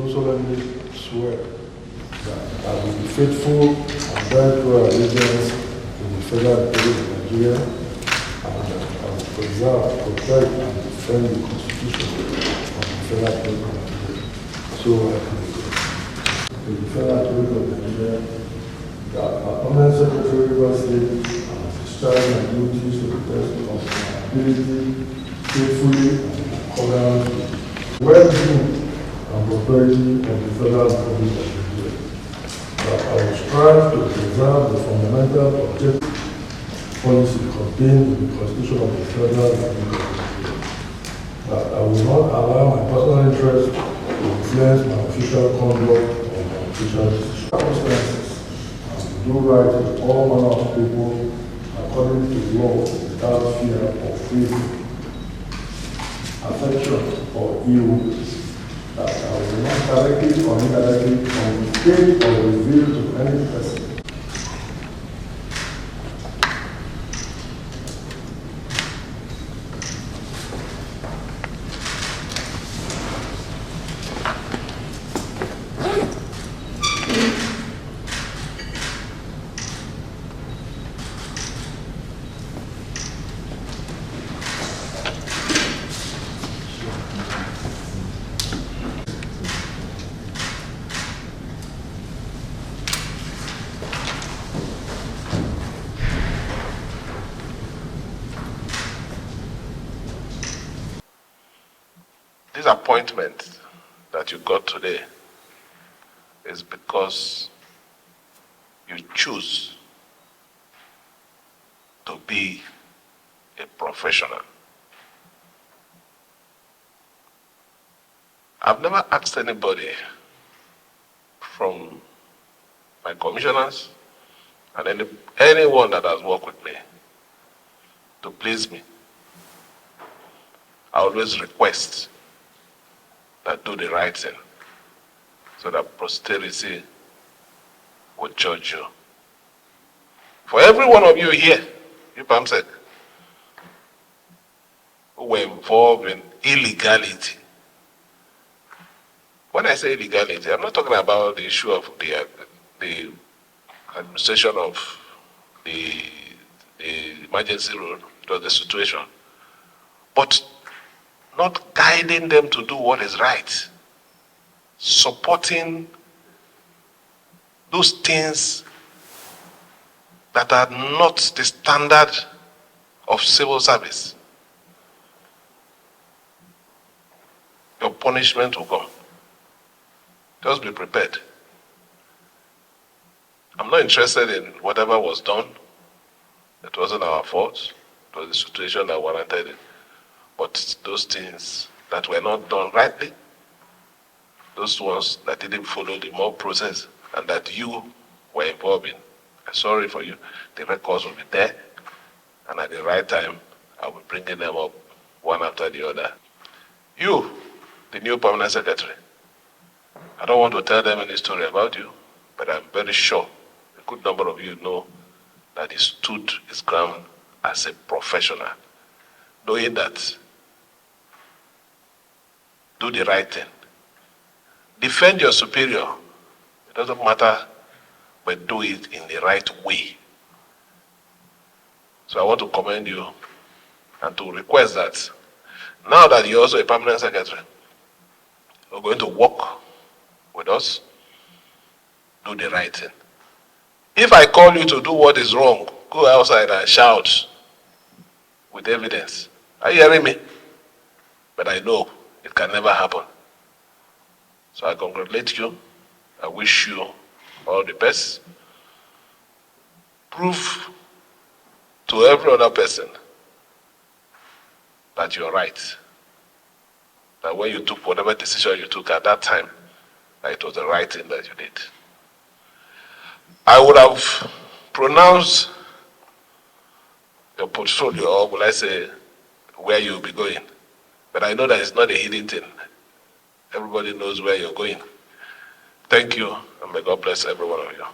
do solemnly swear that I will be faithful and bear true allegiance to the Federal Republic of Nigeria, and that I will preserve, protect, and defend the Constitution of the Federal Republic of Nigeria. So help me God. To the Federal Republic of Nigeria, that our Permanent Secretary Rivers State and discharge my duties to the best of my ability, faithfully and in accordance with the well-being and prosperity of the Federal Republic of Nigeria. That I will strive to preserve the fundamental objective policy contained in the Constitution of the Federal Republic of Nigeria. That I will not allow my personal interest to influence my official conduct or my official circumstances, and to do right to all manner of people according to the law without fear or favor, affection or ill will. That I will not directly or indirectly communicate or reveal to any person This appointment that you got today is because you choose to be a professional. I've never asked anybody from my commissioners and anyone that has worked with me to please me. I always request that do the right thing so that posterity will judge you. For every one of you here, you said, who were involved in illegality. When I say illegality, I'm not talking about the issue of the administration of the emergency rule, it was the situation, but not guiding them to do what is right, supporting those things that are not the standard of civil service. Your punishment will come. Just be prepared. I'm not interested in whatever was done. It wasn't our fault. It was the situation that warranted it. But those things that were not done rightly, those ones that didn't follow the moral process and that you were involved in, I'm sorry for you. The records will be there, and at the right time, I will bring them up one after the other. You, the new Permanent Secretary, I don't want to tell them any story about you, but I'm very sure a good number of you know that he stood his ground as a professional, knowing that do the right thing. Defend your superior. It doesn't matter, but do it in the right way. So I want to commend you and to request that now that you're also a Permanent Secretary, you're going to work with us, do the right thing. If I call you to do what is wrong, go outside and shout with evidence. Are you hearing me? But I know it can never happen. So I congratulate you. I wish you all the best. Prove to every other person that you're right. That when you took whatever decision you took at that time, that it was the right thing that you did. I would have pronounced your portfolio, or will I say, where you'll be going. But I know that it's not a hidden thing. Everybody knows where you're going. Thank you, and may God bless every one of you.